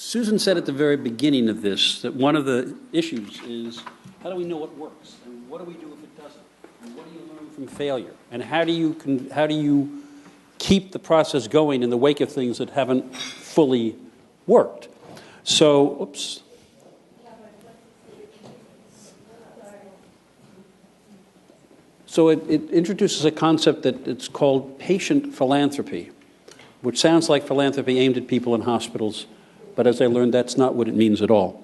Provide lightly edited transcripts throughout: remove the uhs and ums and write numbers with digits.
Susan said at the very beginning of this that one of the issues is how do we know what works, and what do we do if it doesn't, and what do you learn from failure, and how do you keep the process going in the wake of things that haven't fully worked. So, oops. So it introduces a concept that it's called patient philanthropy, which sounds like philanthropy aimed at people in hospitals, but as I learned, that's not what it means at all.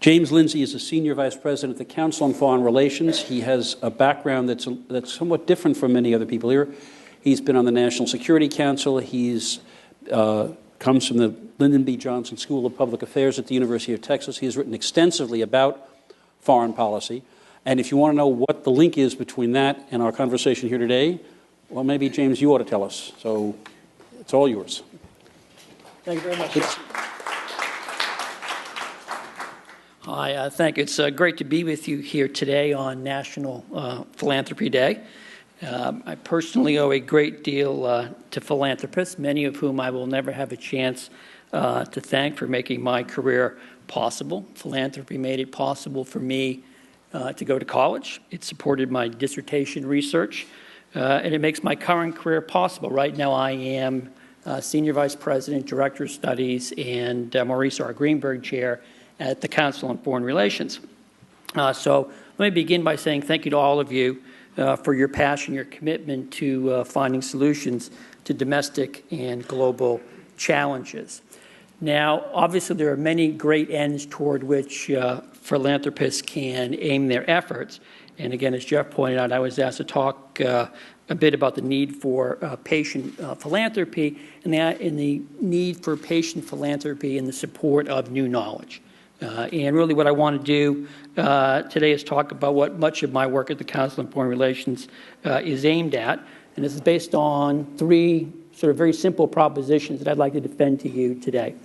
James Lindsay is a senior vice president at the Council on Foreign Relations. He has a background that's somewhat different from many other people here. He's been on the National Security Council. He's comes from the Lyndon B. Johnson School of Public Affairs at the University of Texas. He has written extensively about foreign policy. And if you want to know what the link is between that and our conversation here today, well, maybe, James, you ought to tell us. So it's all yours. Thank you very much. Hi, thank you. It's great to be with you here today on National Philanthropy Day. I personally owe a great deal to philanthropists, many of whom I will never have a chance to thank for making my career possible. Philanthropy made it possible for me to go to college. It supported my dissertation research, and it makes my current career possible. Right now I am Senior Vice President, Director of Studies, and Maurice R. Greenberg Chair at the Council on Foreign Relations. So let me begin by saying thank you to all of you for your passion, your commitment to finding solutions to domestic and global challenges. Now, obviously, there are many great ends toward which philanthropists can aim their efforts. And again, as Jeff pointed out, I was asked to talk a bit about the need for patient philanthropy and the need for patient philanthropy in the support of new knowledge. And really what I want to do today is talk about what much of my work at the Council on Foreign Relations is aimed at. And this is based on three sort of very simple propositions that I'd like to defend to you today.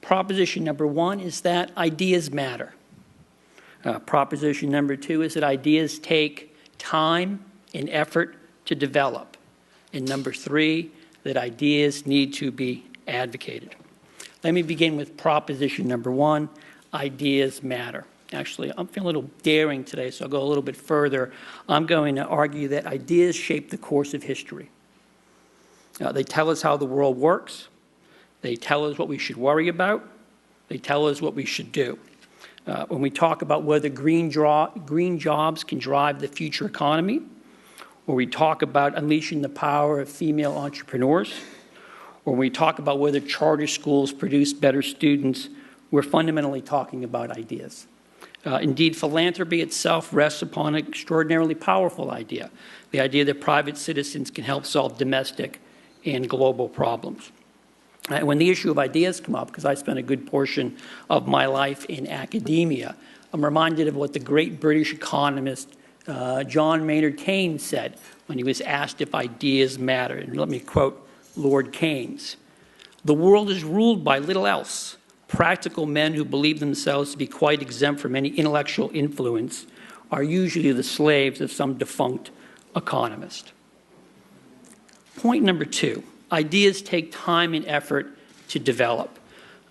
Proposition number one is that ideas matter. Proposition number two is that ideas take time and effort to develop. And number three, that ideas need to be advocated. Let me begin with proposition number one. Ideas matter. Actually, I'm feeling a little daring today, so I'll go a little bit further. I'm going to argue that ideas shape the course of history. They tell us how the world works. They tell us what we should worry about. They tell us what we should do. When we talk about whether green jobs can drive the future economy, or we talk about unleashing the power of female entrepreneurs, or when we talk about whether charter schools produce better students, we're fundamentally talking about ideas. Indeed, philanthropy itself rests upon an extraordinarily powerful idea, the idea that private citizens can help solve domestic and global problems. When the issue of ideas come up, because I spent a good portion of my life in academia, I'm reminded of what the great British economist John Maynard Keynes said when he was asked if ideas matter. And let me quote Lord Keynes. "The world is ruled by little else. Practical men who believe themselves to be quite exempt from any intellectual influence are usually the slaves of some defunct economist." Point number two, ideas take time and effort to develop.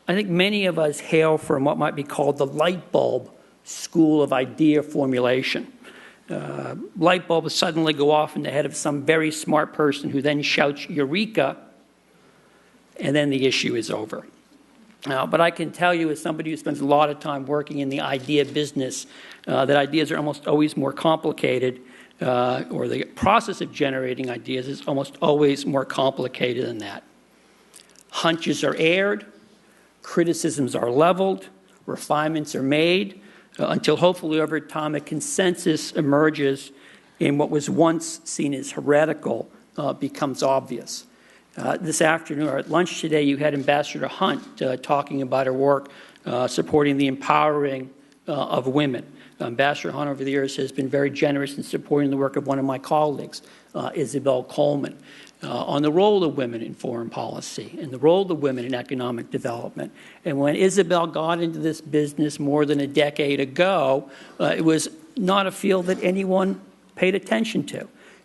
I think many of us hail from what might be called the light bulb school of idea formulation. Light bulbs suddenly go off in the head of some very smart person who then shouts, "Eureka," and then the issue is over. But I can tell you, as somebody who spends a lot of time working in the idea business, that ideas are almost always more complicated, or the process of generating ideas is almost always more complicated than that. Hunches are aired, criticisms are leveled, refinements are made, until hopefully over time a consensus emerges and what was once seen as heretical becomes obvious. This afternoon, or at lunch today, you had Ambassador Hunt talking about her work supporting the empowering of women. Ambassador Hunt over the years has been very generous in supporting the work of one of my colleagues, Isabel Coleman, on the role of women in foreign policy and the role of women in economic development. And when Isabel got into this business more than a decade ago, it was not a field that anyone paid attention to.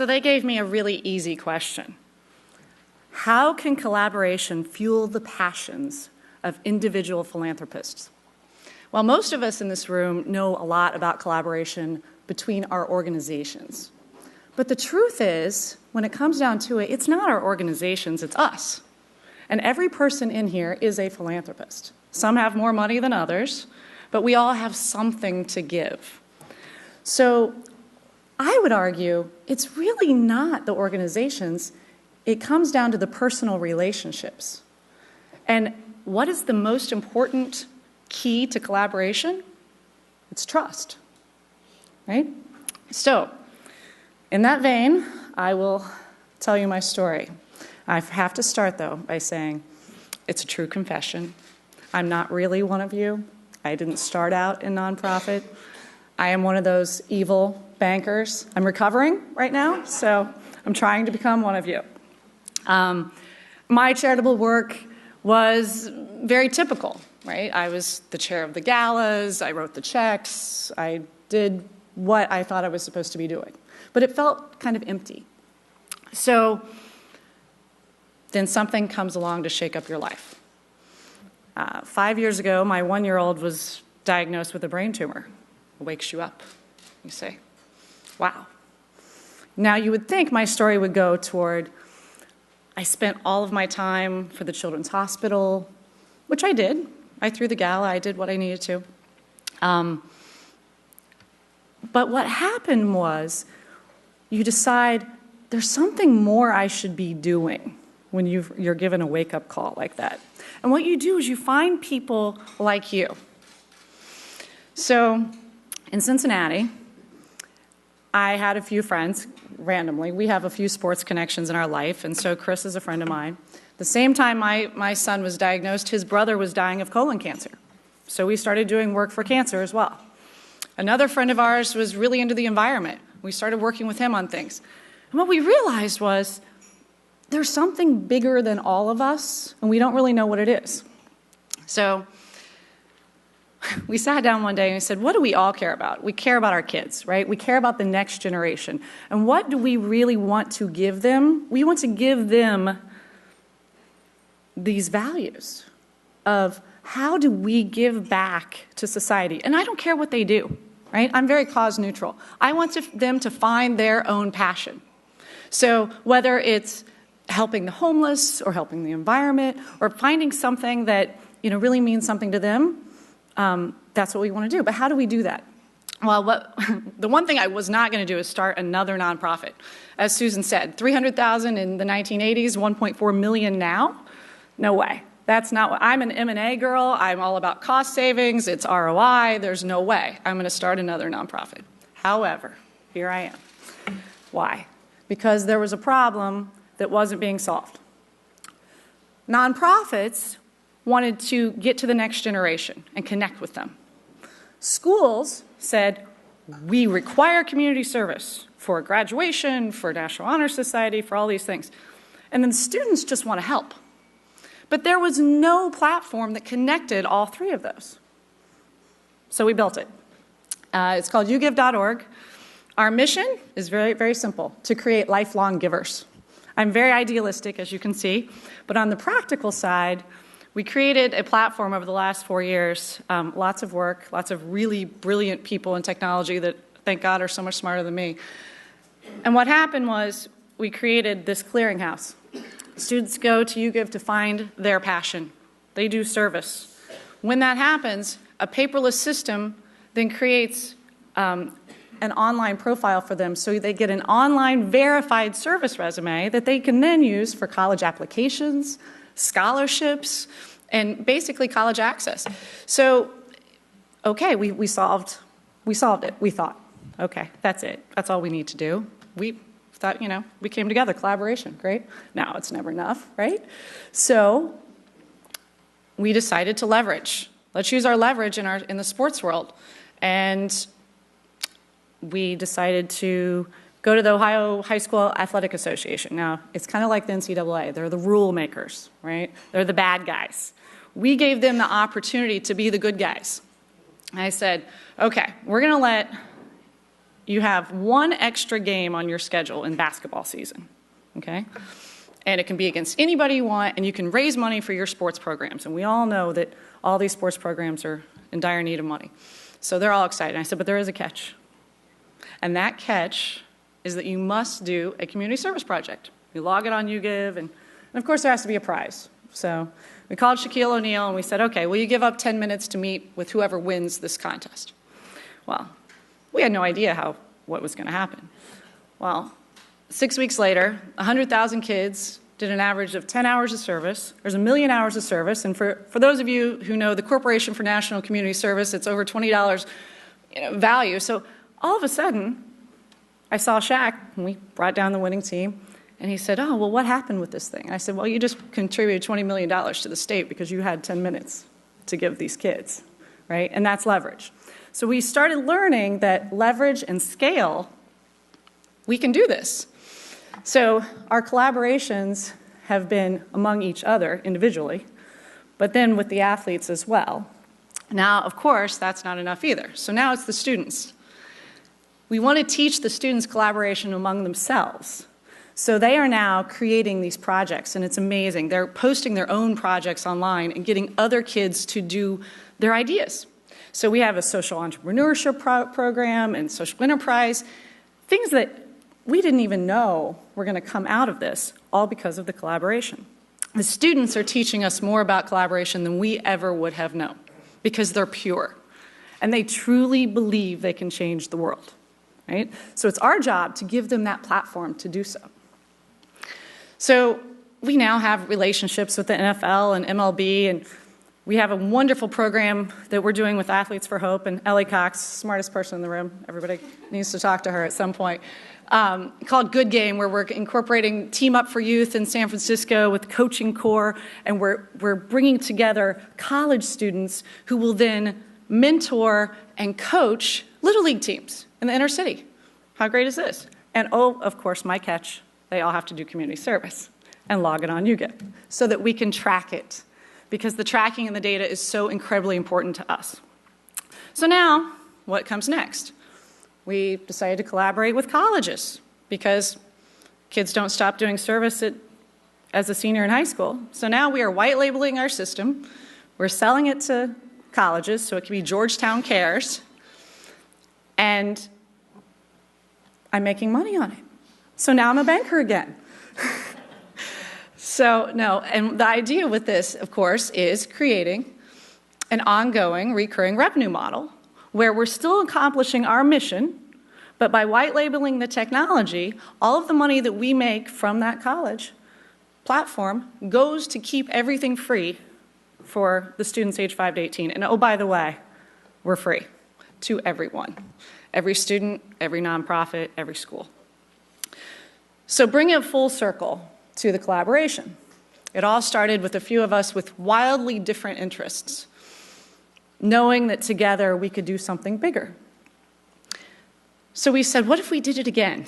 So they gave me a really easy question. How can collaboration fuel the passions of individual philanthropists? Well, most of us in this room know a lot about collaboration between our organizations. But the truth is, when it comes down to it, it's not our organizations, it's us. And every person in here is a philanthropist. Some have more money than others, but we all have something to give. So I would argue it's really not the organizations. It comes down to the personal relationships. And what is the most important key to collaboration? It's trust, right? So, in that vein, I will tell you my story. I have to start, though, by saying it's a true confession. I'm not really one of you. I didn't start out in nonprofit. I am one of those evil bankers. I'm recovering right now, so I'm trying to become one of you. My charitable work was very typical, right? I was the chair of the galas, I wrote the checks, I did what I thought I was supposed to be doing. But it felt kind of empty. So then something comes along to shake up your life. 5 years ago, my 1-year-old was diagnosed with a brain tumor. It wakes you up. You say, wow. Now you would think my story would go toward, I spent all of my time for the Children's Hospital, which I did. I threw the gala, I did what I needed to. But what happened was, you decide there's something more I should be doing when you're given a wake-up call like that. And what you do is you find people like you. So in Cincinnati, I had a few friends, randomly. We have a few sports connections in our life, and so Chris is a friend of mine. The same time my son was diagnosed, his brother was dying of colon cancer. So we started doing work for cancer as well. Another friend of ours was really into the environment. We started working with him on things. And what we realized was there's something bigger than all of us, and we don't really know what it is. So we sat down one day and we said, what do we all care about? We care about our kids, right? We care about the next generation. And what do we really want to give them? We want to give them these values of how do we give back to society? And I don't care what they do, right? I'm very cause neutral. I want them to find their own passion. So whether it's helping the homeless or helping the environment or finding something that really means something to them, that's what we want to do. But how do we do that? Well, the one thing I was not going to do is start another nonprofit. As Susan said, $300,000 in the 1980s, $1.4 million now? No way. That's not what, I'm an M&A girl. I'm all about cost savings. It's ROI. There's no way I'm going to start another nonprofit. However, here I am. Why? Because there was a problem that wasn't being solved. Nonprofits wanted to get to the next generation and connect with them. Schools said, we require community service for graduation, for National Honor Society, for all these things. And then students just want to help. But there was no platform that connected all three of those. So we built it. It's called yougive.org. Our mission is very, very simple, to create lifelong givers. I'm very idealistic, as you can see, but on the practical side, we created a platform over the last 4 years, lots of work, lots of really brilliant people in technology that, thank God, are so much smarter than me. And what happened was we created this clearinghouse. Students go to YouGive to find their passion. They do service. When that happens, a paperless system then creates an online profile for them so they get an online verified service resume that they can then use for college applications, scholarships, and basically college access. So, okay, we solved it. We thought, okay, that's it. That's all we need to do. We thought, we came together, collaboration, great. Now it's never enough, right? So we decided to leverage. Let's use our leverage in the sports world. And we decided to go to the Ohio High School Athletic Association. Now, it's kind of like the NCAA. They're the rule makers, right? They're the bad guys. We gave them the opportunity to be the good guys. And I said, okay, we're going to let you have one extra game on your schedule in basketball season, okay? And it can be against anybody you want, and you can raise money for your sports programs. And we all know that all these sports programs are in dire need of money. So they're all excited. And I said, but there is a catch. And that catch is that you must do a community service project. You log it on YouGive, and of course there has to be a prize. So we called Shaquille O'Neal and we said, okay, will you give up 10 minutes to meet with whoever wins this contest? Well, we had no idea what was going to happen. Well, 6 weeks later, 100,000 kids did an average of 10 hours of service. There's 1 million hours of service. And for those of you who know the Corporation for National Community Service, it's over $20 value. So all of a sudden, I saw Shaq, and we brought down the winning team, and he said, oh, well, what happened with this thing? And I said, well, you just contributed $20 million to the state because you had 10 minutes to give these kids, right? And that's leverage. So we started learning that leverage and scale, we can do this. So our collaborations have been among each other individually, but then with the athletes as well. Now, of course, that's not enough either. So now it's the students. We want to teach the students collaboration among themselves. So they are now creating these projects, and it's amazing. They're posting their own projects online and getting other kids to do their ideas. So we have a social entrepreneurship program and social enterprise, things that we didn't even know were going to come out of this, all because of the collaboration. The students are teaching us more about collaboration than we ever would have known, because they're pure, and they truly believe they can change the world, right? So it's our job to give them that platform to do so. So we now have relationships with the NFL and MLB, and we have a wonderful program that we're doing with Athletes for Hope, and Ellie Cox, smartest person in the room, everybody needs to talk to her at some point, called Good Game, where we're incorporating Team Up for Youth in San Francisco with Coaching Core, and we're bringing together college students who will then mentor and coach Little League teams in the inner city. How great is this? And oh, of course, my catch, they all have to do community service and log it on YouGive so that we can track it, because the tracking and the data is so incredibly important to us. So now, what comes next? We decided to collaborate with colleges, because kids don't stop doing service as a senior in high school. So now we are white labeling our system. We're selling it to colleges, so it can be Georgetown Cares, and I'm making money on it. So now I'm a banker again. So no, and the idea with this, of course, is creating an ongoing recurring revenue model where we're still accomplishing our mission, but by white labeling the technology, all of the money that we make from that college platform goes to keep everything free for the students age 5 to 18. And oh, by the way, we're free to everyone. Every student, every nonprofit, every school. So bring it full circle to the collaboration. It all started with a few of us with wildly different interests, knowing that together we could do something bigger. So we said, what if we did it again?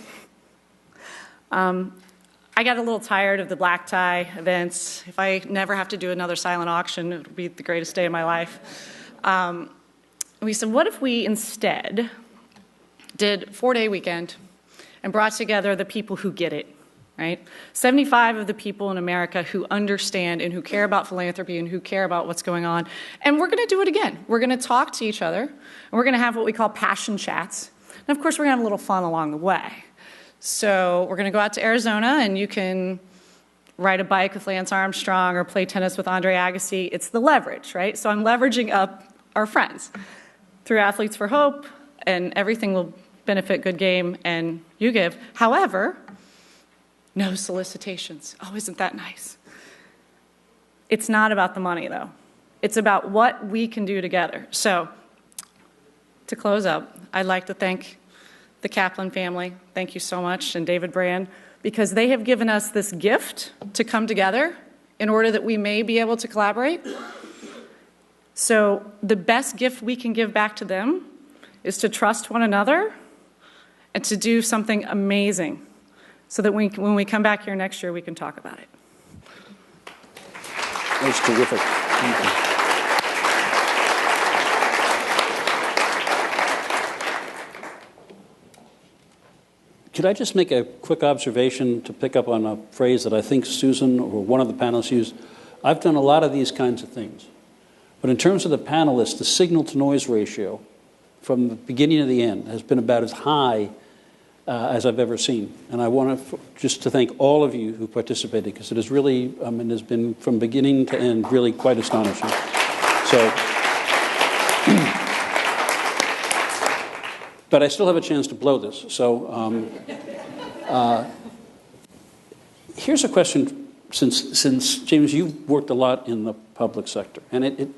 I got a little tired of the black tie events. If I never have to do another silent auction, it would be the greatest day of my life. We said, what if we instead did a 4-day weekend and brought together the people who get it, right? 75 of the people in America who understand and who care about philanthropy and who care about what's going on. And we're going to do it again. We're going to talk to each other, and we're going to have what we call passion chats. And of course, we're going to have a little fun along the way. So we're going to go out to Arizona, and you can ride a bike with Lance Armstrong or play tennis with Andre Agassi. It's the leverage, right? So I'm leveraging up our friends through Athletes for Hope, and everything will benefit Good Game and YouGive. However, no solicitations. Oh, isn't that nice? It's not about the money, though. It's about what we can do together. So to close up, I'd like to thank the Kaplan family. Thank you so much, and David Brand, because they have given us this gift to come together in order that we may be able to collaborate. So the best gift we can give back to them is to trust one another and to do something amazing so that when we come back here next year, we can talk about it. That's terrific. Thank you. Could I just make a quick observation to pick up on a phrase that I think Susan or one of the panelists used? I've done a lot of these kinds of things. But in terms of the panelists, the signal-to-noise ratio from the beginning to the end has been about as high as I've ever seen. And I want just to thank all of you who participated, because it has really, it has been from beginning to end really quite astonishing. So, but I still have a chance to blow this. So here's a question, since James, you've worked a lot in the public sector, and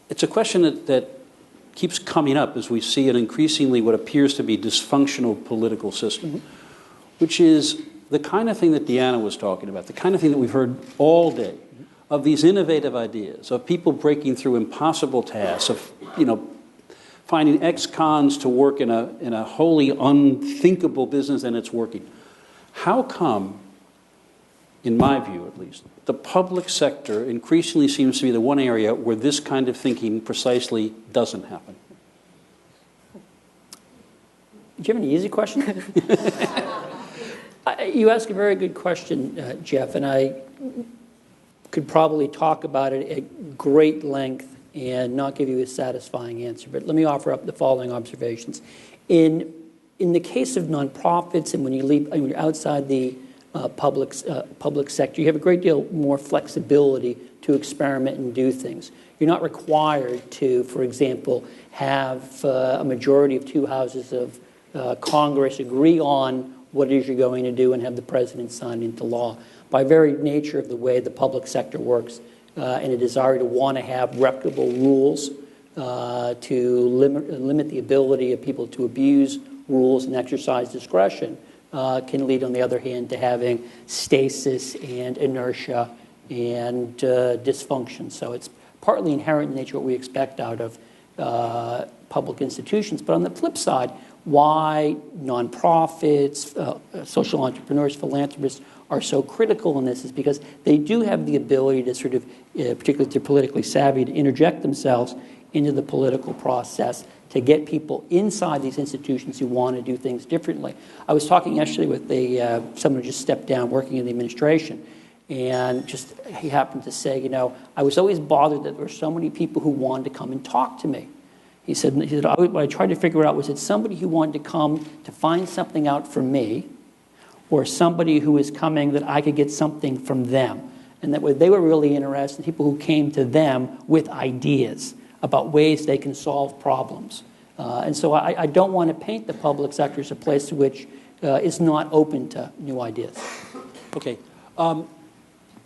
it's a question that keeps coming up as we see an increasingly what appears to be dysfunctional political system, which is the kind of thing that Deanna was talking about, the kind of thing that we've heard all day, of these innovative ideas, of people breaking through impossible tasks, of finding ex-cons to work in a wholly unthinkable business, and it's working. How come, in my view at least, the public sector increasingly seems to be the one area where this kind of thinking precisely doesn't happen? Do you have an easy question? You ask a very good question, Jeff, and I could probably talk about it at great length and not give you a satisfying answer. But let me offer up the following observations. In the case of nonprofits, and when you're outside the public sector, you have a great deal more flexibility to experiment and do things. You're not required to, for example, have a majority of 2 houses of Congress agree on what it is you're going to do and have the president sign into law. By very nature of the way the public sector works, and a desire to want to have reputable rules to limit the ability of people to abuse rules and exercise discretion, can lead, on the other hand, to having stasis and inertia and dysfunction. So it's partly inherent in nature what we expect out of public institutions. But on the flip side, why nonprofits, social entrepreneurs, philanthropists are so critical in this is because they do have the ability to sort of, particularly if they're politically savvy, to interject themselves into the political process to get people inside these institutions who want to do things differently. I was talking yesterday with someone who just stepped down working in the administration, and he happened to say, I was always bothered that there were so many people who wanted to come and talk to me. He said what I tried to figure out was it somebody who wanted to come to find something out from me, or somebody who was coming that I could get something from them. And that they were really interested in people who came to them with ideas about ways they can solve problems. And so I don't want to paint the public sector as a place which is not open to new ideas. Okay. And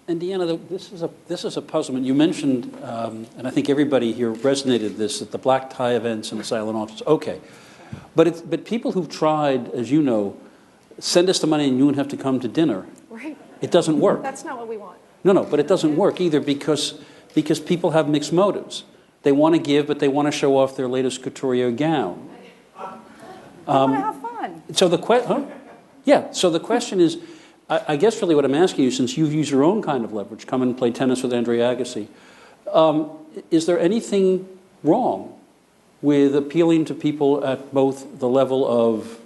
Deanna, this is a puzzlement. You mentioned, and I think everybody here resonated this, at the black tie events and the silent auctions. Okay. But people who've tried, as you know, send us the money and you won't have to come to dinner. Right. It doesn't work. That's not what we want. No, but it doesn't work either because people have mixed motives. They want to give, but they want to show off their latest couture gown. I want to have fun. So the question is, I guess really what I'm asking you, since you've used your own kind of leverage, come and play tennis with Andre Agassi, is there anything wrong with appealing to people at both the level of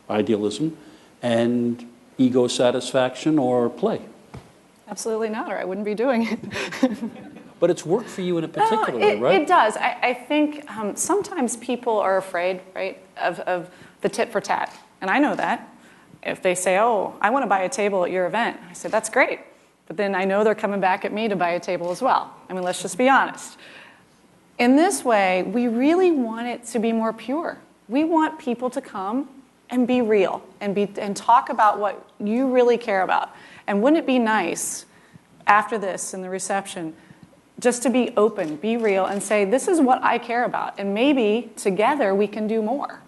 idealism and ego satisfaction or play? Absolutely not, or I wouldn't be doing it. But it's worked for you in a particular way, right? It does. I think sometimes people are afraid, right, of the tit for tat. And I know that. If they say, oh, I want to buy a table at your event, I say, that's great. But then I know they're coming back at me to buy a table as well. I mean, let's just be honest. In this way, we really want it to be more pure. We want people to come and be real and talk about what you really care about. And wouldn't it be nice after this in the reception just to be open, be real, and say, this is what I care about. And maybe together we can do more,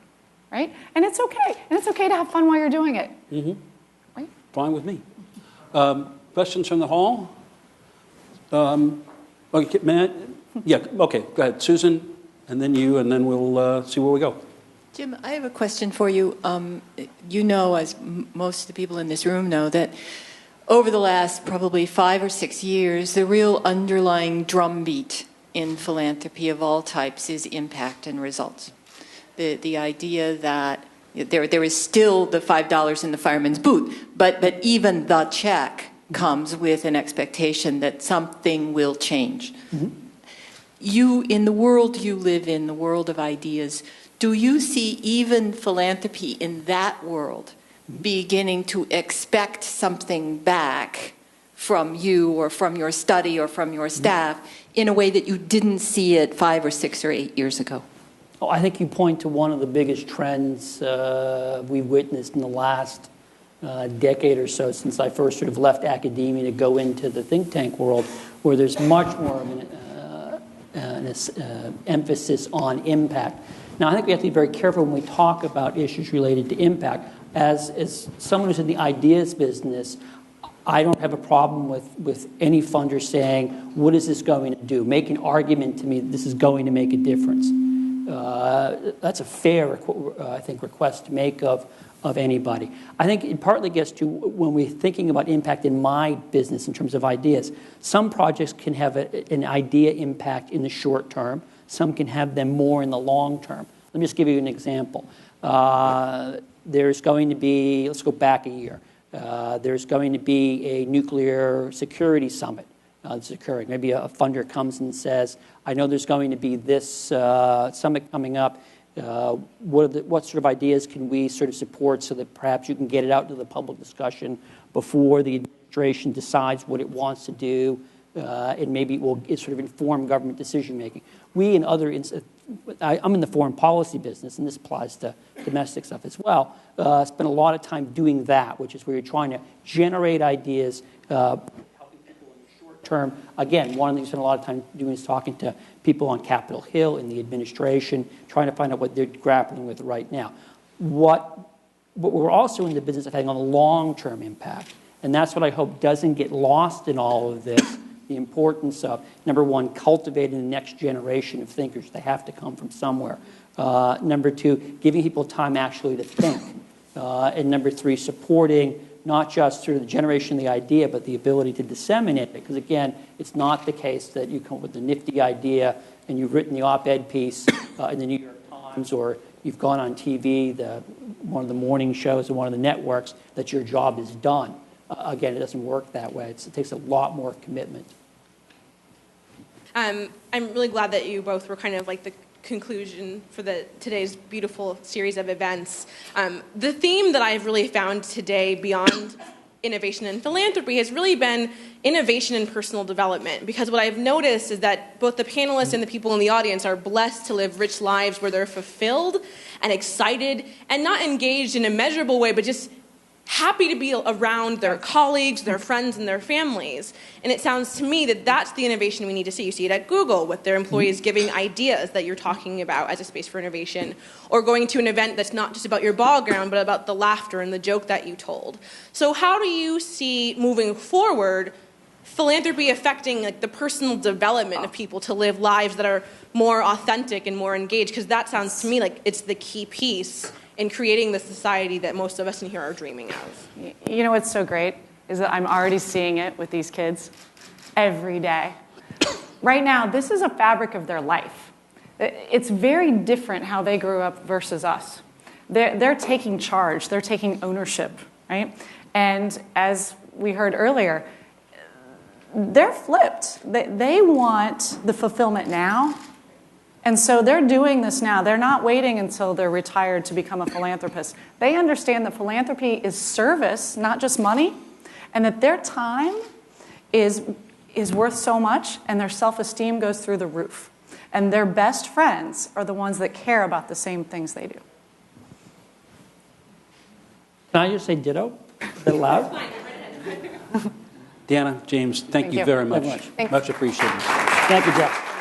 right? And it's okay. And it's okay to have fun while you're doing it. Mm-hmm. Right? Fine with me. Questions from the hall? Okay, Matt? Yeah, okay, go ahead. Susan, and then you, and then we'll see where we go. Jim, I have a question for you. You know, as most of the people in this room know, that over the last probably 5 or 6 years, the real underlying drumbeat in philanthropy of all types is impact and results. The idea that There is still the $5 in the fireman's boot, but even the check comes with an expectation that something will change. Mm-hmm. You, in the world you live in, the world of ideas, do you see even philanthropy in that world beginning to expect something back from you or from your study or from your staff in a way that you didn't see it 5 or 6 or 8 years ago? Oh, I think you point to one of the biggest trends we've witnessed in the last decade or so since I first sort of left academia to go into the think tank world, where there's much more of an emphasis on impact. Now, I think we have to be very careful when we talk about issues related to impact. As someone who's in the ideas business, I don't have a problem with any funder saying, what is this going to do? Make an argument to me that this is going to make a difference. That's a fair, I think, request to make of anybody. I think it partly gets to when we're thinking about impact in my business in terms of ideas. Some projects can have an idea impact in the short term. Some can have them more in the long term. Let me just give you an example. There's going to be, let's go back a year. There's going to be a nuclear security summit that's occurring. Maybe a funder comes and says, I know there's going to be this summit coming up. What sort of ideas can we sort of support so that perhaps you can get it out to the public discussion before the administration decides what it wants to do, and maybe it will sort of inform government decision making. We and other, I'm in the foreign policy business, and this applies to domestic stuff as well, spend a lot of time doing that, which is where you're trying to generate ideas, helping people in the short term. Again, one of the things we spend a lot of time doing is talking to people on Capitol Hill in the administration, trying to find out what they're grappling with right now. What we're also in the business of having a long-term impact, and that's what I hope doesn't get lost in all of this. The importance of, number one, cultivating the next generation of thinkers. They have to come from somewhere. Number two, giving people time actually to think. And number three, supporting not just through the generation of the idea, but the ability to disseminate it. Because again, it's not the case that you come up with a nifty idea and you've written the op-ed piece in the New York Times, or you've gone on TV, one of the morning shows or one of the networks, that your job is done. Again, it doesn't work that way. It takes a lot more commitment. I'm really glad that you both were kind of like the conclusion for today's beautiful series of events. The theme that I've really found today beyond innovation and philanthropy has really been innovation and personal development, because what I've noticed is that both the panelists and the people in the audience are blessed to live rich lives where they're fulfilled and excited and not engaged in a measurable way, but just happy to be around their colleagues, their friends, and their families. And it sounds to me that that's the innovation we need to see. You see it at Google with their employees giving ideas that you're talking about as a space for innovation, or going to an event that's not just about your ball ground, but about the laughter and the joke that you told. So how do you see, moving forward, philanthropy affecting like the personal development of people to live lives that are more authentic and more engaged? Because that sounds to me like it's the key piece in creating the society that most of us in here are dreaming of. You know what's so great is that I'm already seeing it with these kids every day. Right now, this is a fabric of their life. It's very different how they grew up versus us. They're taking charge. They're taking ownership, right? And as we heard earlier, they're flipped. They want the fulfillment now. And so they're doing this now. They're not waiting until they're retired to become a philanthropist. They understand that philanthropy is service, not just money, and that their time is worth so much, and their self-esteem goes through the roof. And their best friends are the ones that care about the same things they do. Can I just say ditto? Is that allowed? Deanna, James, thank you very much. Thank you. Much appreciated. Thank you, Jeff.